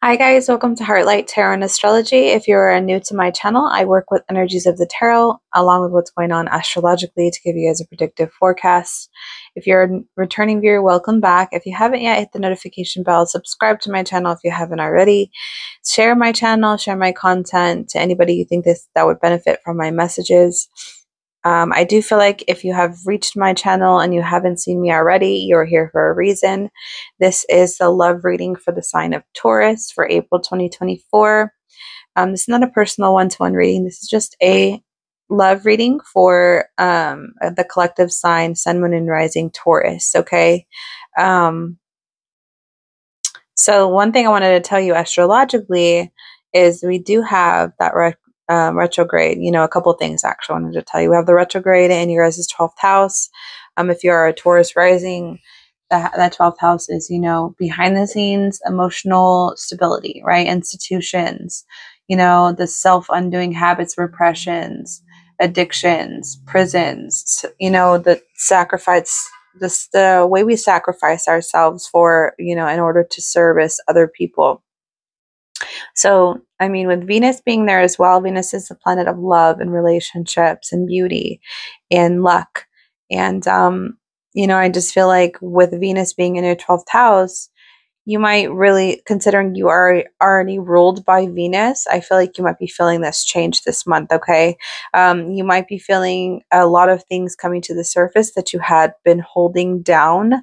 Hi guys, welcome to Heartlight Tarot and Astrology. If you're new to my channel, I work with energies of the tarot along with what's going on astrologically to give you guys a predictive forecast. If you're a returning viewer, welcome back. If you haven't yet, hit the notification bell, subscribe to my channel if you haven't already. Share my channel, share my content to anybody you think that would benefit from my messages. I do feel like if you have reached my channel and you haven't seen me already, you're here for a reason. This is the love reading for the sign of Taurus for April 2024. This is not a personal one-to-one reading. This is just a love reading for the collective sign, Sun, Moon, and Rising Taurus, okay? So one thing I wanted to tell you astrologically is we do have that retrograde, a couple things actually I wanted to tell you. We have the retrograde in your guys' 12th house. If you're a Taurus rising, that 12th house is, behind the scenes, emotional stability, right? Institutions, the self-undoing habits, repressions, addictions, prisons, the sacrifice, the way we sacrifice ourselves for, in order to service other people. So, with Venus being there as well, Venus is the planet of love and relationships and beauty and luck. And, I just feel like with Venus being in your 12th house, you might really, considering you are already ruled by Venus, I feel like you might be feeling this change this month, okay? You might be feeling a lot of things coming to the surface that you had been holding down,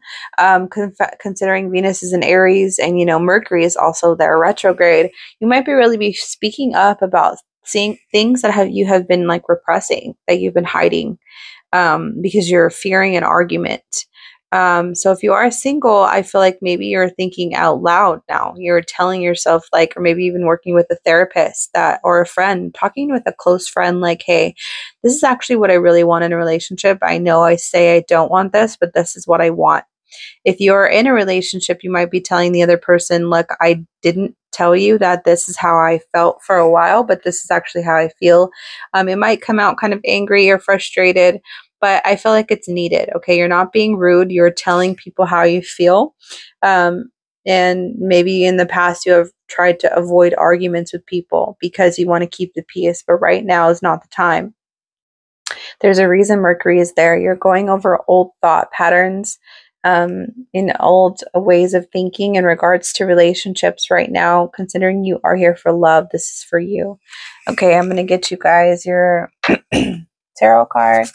considering Venus is in Aries and, Mercury is also there retrograde. You might be speaking up about seeing things that you have been like repressing, that you've been hiding, because you're fearing an argument. So if you are single, I feel like maybe you're thinking out loud now. You're telling yourself or maybe even working with a therapist or a friend, talking with a close friend, like, hey, this is actually what I really want in a relationship. I know I say I don't want this, but this is what I want. If you're in a relationship, you might be telling the other person, look, I didn't tell you that this is how I felt for a while, but this is actually how I feel. It might come out kind of angry or frustrated, but I feel like it's needed. Okay. You're not being rude. You're telling people how you feel. And maybe in the past you have tried to avoid arguments with people because you want to keep the peace, but right now is not the time. There's a reason Mercury is there. You're going over old thought patterns, in old ways of thinking in regards to relationships right now. Considering you are here for love, this is for you. Okay, I'm going to get you guys your tarot card.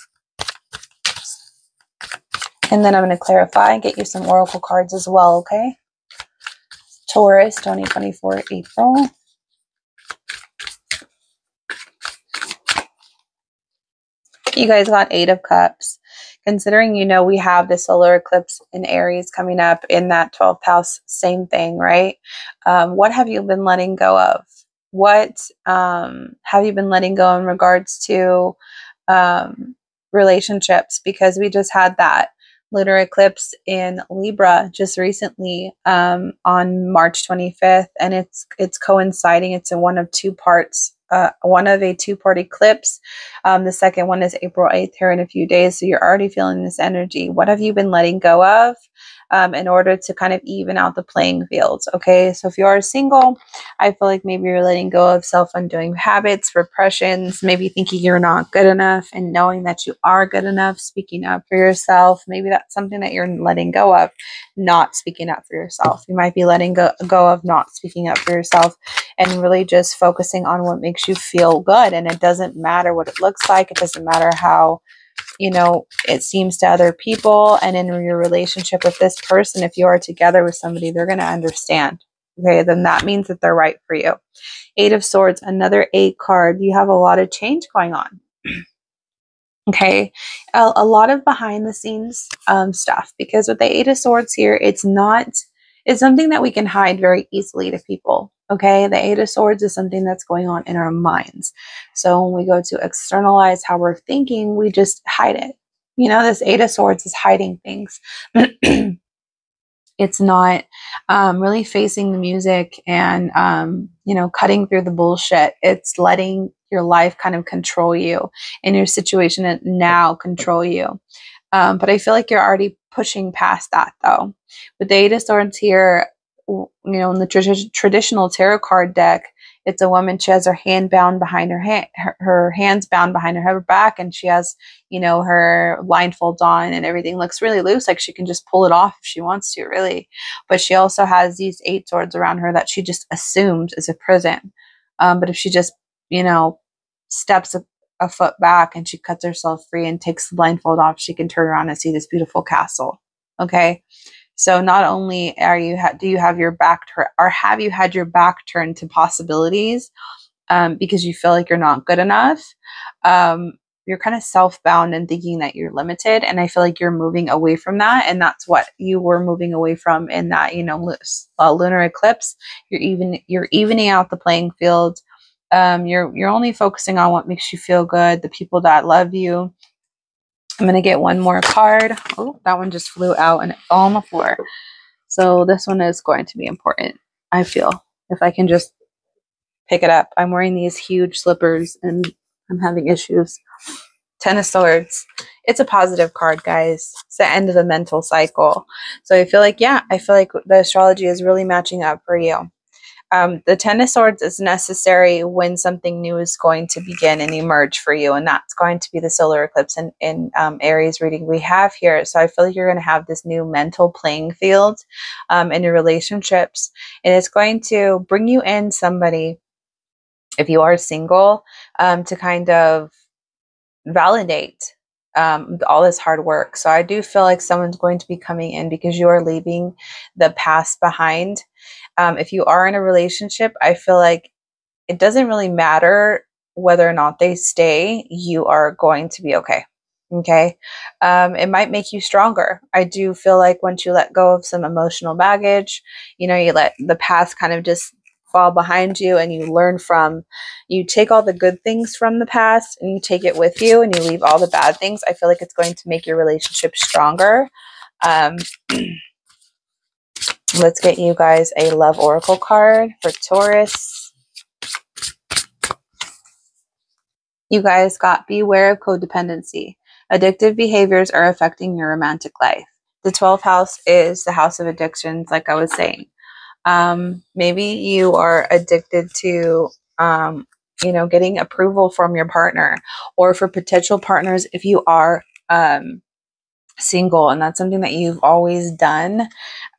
And then I'm going to clarify and get you some oracle cards as well, okay? Taurus 2024 April. You guys got 8 of Cups. Considering, we have the solar eclipse in Aries coming up in that 12th house, same thing, right? What have you been letting go of? What have you been letting go in regards to relationships? Because we just had that lunar eclipse in Libra just recently on March 25th, and it's coinciding. It's in one of a two-part eclipse. The second one is April 8th here in a few days, so you're already feeling this energy. What have you been letting go of in order to kind of even out the playing fields? Okay, so if you are single, I feel like maybe you're letting go of self-undoing habits, repressions, maybe thinking you're not good enough and knowing that you are good enough, speaking up for yourself. Maybe that's something that you're letting go of, not speaking up for yourself. You might be letting go of not speaking up for yourself and really just focusing on what makes you feel good. And it doesn't matter what it looks like. It doesn't matter how it seems to other people. And in your relationship with this person, if you are together with somebody, they're going to understand. Okay, then that means that they're right for you. 8 of Swords, another 8 card. You have a lot of change going on. Okay, a lot of behind the scenes stuff, because with the 8 of Swords here, it's something that we can hide very easily to people. Okay, the 8 of Swords is something that's going on in our minds. So when we go to externalize how we're thinking, we just hide it. This 8 of Swords is hiding things. It's not really facing the music and, cutting through the bullshit. It's letting your life kind of control you and your situation now control you. But I feel like you're already pushing past that, though. With the 8 of Swords here, you know, in the traditional tarot card deck, it's a woman. She has her hand bound behind her hands bound behind her back, and she has, you know, her blindfold on, and everything looks really loose, like she can just pull it off if she wants to, really. But she also has these 8 swords around her that she just assumed is a prison. But if she just, you know, steps a foot back and she cuts herself free and takes the blindfold off, she can turn around and see this beautiful castle. Okay. So not only are you do you have your back or have you had your back turned to possibilities because you feel like you're not good enough, you're kind of self-bound and thinking that you're limited. And I feel like you're moving away from that. And that's what you were moving away from in that, you know, lunar eclipse. You're evening out the playing field. You're only focusing on what makes you feel good, the people that love you. I'm going to get one more card. Oh, that one just flew out and it fell on the floor. So this one is going to be important, I feel, if I can just pick it up. I'm wearing these huge slippers and I'm having issues. 10 of Swords. It's a positive card, guys. It's the end of the mental cycle. So I feel like, yeah, I feel like the astrology is really matching up for you. The 10 of Swords is necessary when something new is going to begin and emerge for you. And that's going to be the solar eclipse in Aries reading we have here. So I feel like you're going to have this new mental playing field in your relationships. And it's going to bring you in somebody, if you are single, to kind of validate all this hard work. So I do feel like someone's going to be coming in because you are leaving the past behind. If you are in a relationship, I feel like it doesn't really matter whether or not they stay, you are going to be okay. Okay. It might make you stronger. I do feel like once you let go of some emotional baggage, you know, you let the past kind of just fall behind you and you take all the good things from the past and you take it with you and you leave all the bad things. I feel like it's going to make your relationship stronger. Let's get you guys a love oracle card for Taurus. You guys got beware of codependency. Addictive behaviors are affecting your romantic life. The 12th house is the house of addictions, like I was saying. Maybe you are addicted to, you know, getting approval from your partner, or for potential partners if you are single and that's something that you've always done.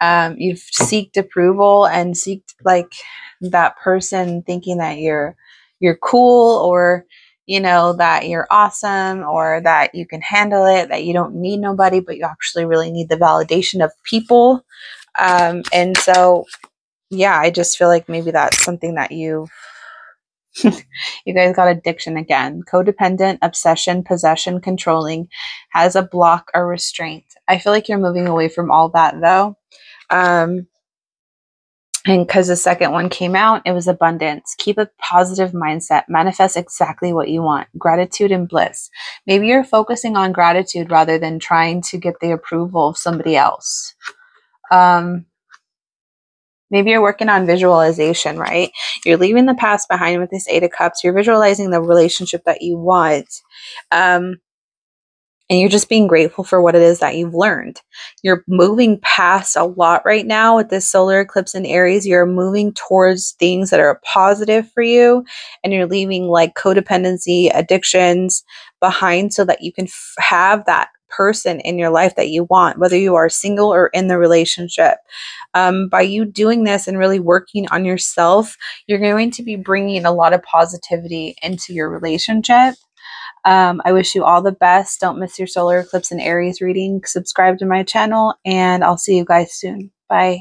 You've seeked approval and seeked like that person thinking that you're cool, or you know, that you're awesome, or that you can handle it, that you don't need nobody, but you actually really need the validation of people. And so yeah, I just feel like maybe that's something that you guys got addiction again. Codependent, obsession, possession, controlling, has a block or restraint. I feel like you're moving away from all that though. And because the second one came out, it was abundance. Keep a positive mindset. Manifest exactly what you want. Gratitude and bliss. Maybe you're focusing on gratitude rather than trying to get the approval of somebody else. Maybe you're working on visualization, right? You're leaving the past behind with this 8 of Cups. You're visualizing the relationship that you want. And you're just being grateful for what it is that you've learned. You're moving past a lot right now with this solar eclipse in Aries. You're moving towards things that are positive for you. And you're leaving like codependency, addictions behind so that you can have that person in your life that you want, whether you are single or in the relationship. By you doing this and really working on yourself, you're going to be bringing a lot of positivity into your relationship. I wish you all the best. Don't miss your solar eclipse and Aries reading. Subscribe to my channel, and I'll see you guys soon. Bye.